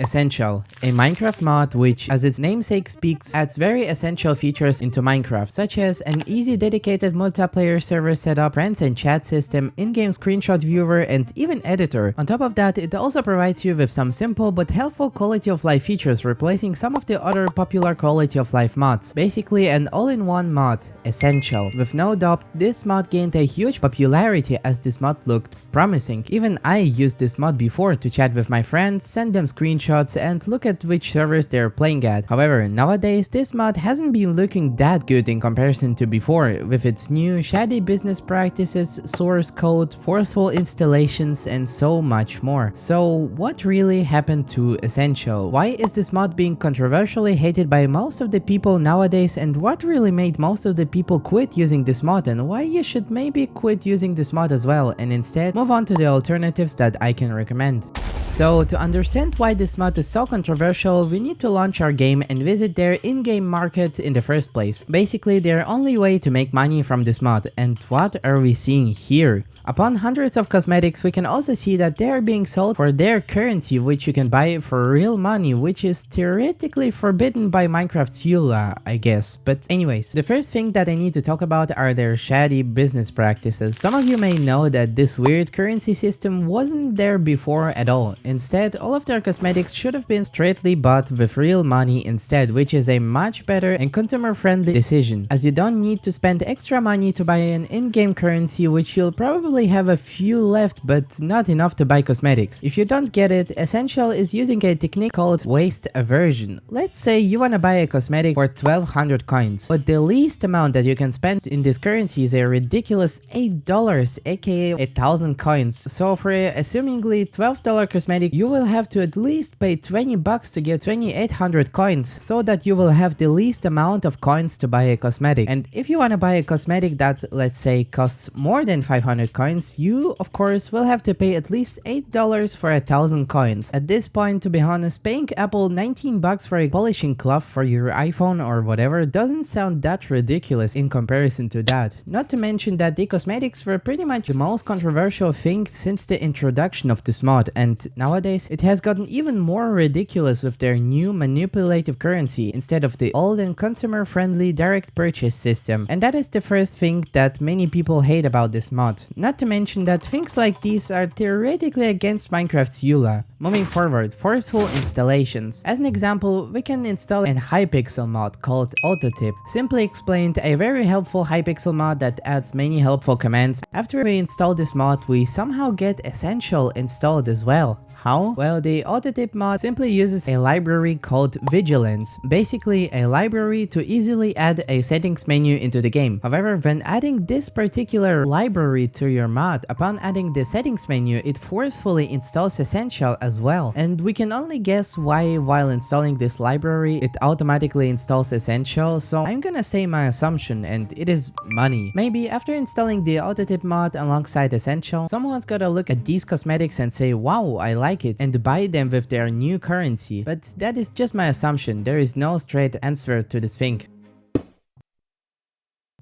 Essential, a Minecraft mod which, as its namesake speaks, adds very essential features into Minecraft, such as an easy dedicated multiplayer server setup, friends and chat system, in-game screenshot viewer, and even editor. On top of that, it also provides you with some simple but helpful quality of life features, replacing some of the other popular quality of life mods. Basically an all-in-one mod, Essential. With no doubt, this mod gained a huge popularity as this mod looked promising. Even I used this mod before to chat with my friends, send them screenshots, and look at which servers they're playing at. However, nowadays this mod hasn't been looking that good in comparison to before, with its new shady business practices, source code, forceful installations, and so much more. So what really happened to Essential? Why is this mod being controversially hated by most of the people nowadays, and what really made most of the people quit using this mod, and why you should maybe quit using this mod as well and instead move on to the alternatives that I can recommend. So to understand why this mod is so controversial, we need to launch our game and visit their in-game market in the first place. Basically their only way to make money from this mod, and what are we seeing here? Upon hundreds of cosmetics, we can also see that they are being sold for their currency, which you can buy for real money, which is theoretically forbidden by Minecraft's EULA, I guess. But anyways, the first thing that I need to talk about are their shady business practices. Some of you may know that this weird currency system wasn't there before at all. Instead, all of their cosmetics should have been straightly bought with real money instead, which is a much better and consumer-friendly decision, as you don't need to spend extra money to buy an in-game currency, which you'll probably have a few left but not enough to buy cosmetics. If you don't get it, Essential is using a technique called waste aversion. Let's say you wanna buy a cosmetic for 1200 coins, but the least amount that you can spend in this currency is a ridiculous $8, aka 1000 coins. So for a assumingly $12 cosmetic, you will have to at least pay 20 bucks to get 2800 coins, so that you will have the least amount of coins to buy a cosmetic. And if you wanna buy a cosmetic that, let's say, costs more than 500 coins, you of course will have to pay at least $8 for 1000 coins. At this point, to be honest, paying Apple 19 bucks for a polishing cloth for your iPhone or whatever doesn't sound that ridiculous in comparison to that. Not to mention that the cosmetics were pretty much the most controversial thing since the introduction of this mod, and nowadays it has gotten even more ridiculous with their new manipulative currency instead of the old and consumer friendly direct purchase system. And that is the first thing that many people hate about this mod. Not to mention that things like these are theoretically against Minecraft's EULA. Moving forward, forceful installations. As an example, we can install an Hypixel mod called Autotip. Simply explained, a very helpful Hypixel mod that adds many helpful commands. After we install this mod, we somehow get Essential installed as well. How? Well, the Autotip mod simply uses a library called Vigilance, basically a library to easily add a settings menu into the game. However, when adding this particular library to your mod, upon adding the settings menu, it forcefully installs Essential as well. And we can only guess why while installing this library, it automatically installs Essential, so I'm gonna say my assumption, and it is money. Maybe after installing the Autotip mod alongside Essential, someone's gotta look at these cosmetics and say, wow, I like it, and buy them with their new currency. But that is just my assumption. There is no straight answer to this thing.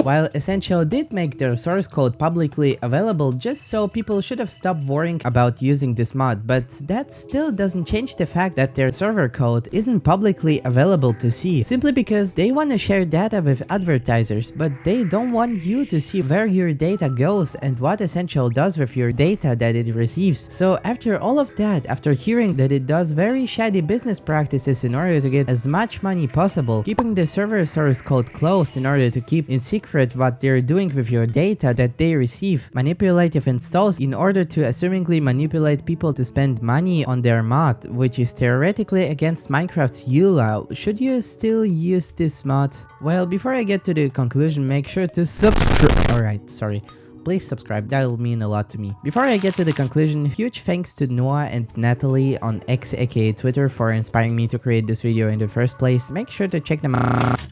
While Essential did make their source code publicly available just so people should have stopped worrying about using this mod, but that still doesn't change the fact that their server code isn't publicly available to see, simply because they want to share data with advertisers, but they don't want you to see where your data goes and what Essential does with your data that it receives. So after all of that, after hearing that it does very shady business practices in order to get as much money possible, keeping the server source code closed in order to keep in secret what they're doing with your data that they receive, manipulative installs in order to assumingly manipulate people to spend money on their mod, which is theoretically against Minecraft's EULA, should you still use this mod? Well, before I get to the conclusion, make sure to subscribe. Alright, sorry. Please subscribe, that'll mean a lot to me. Before I get to the conclusion, huge thanks to Noah and Natalie on X aka Twitter for inspiring me to create this video in the first place. Make sure to check them out.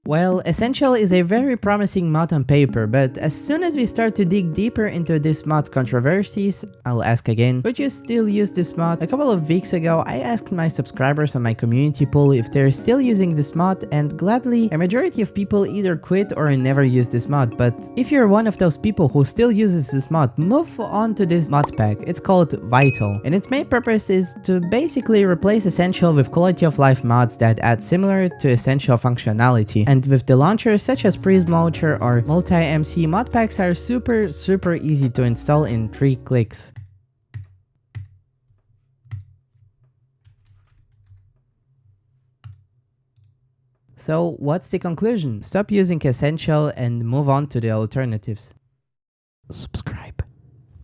Well, Essential is a very promising mod on paper, but as soon as we start to dig deeper into this mod's controversies, I'll ask again, would you still use this mod? A couple of weeks ago, I asked my subscribers on my community poll if they're still using this mod, and gladly, a majority of people either quit or never use this mod. But if you're one of those people who still uses this mod, move on to this mod pack. It's called Vital, and its main purpose is to basically replace Essential with quality of life mods that add similar to Essential functionality. And with the launchers such as Prism Launcher or Multi-MC, mod packs are super easy to install in 3 clicks. So what's the conclusion? Stop using Essential and move on to the alternatives. Subscribe.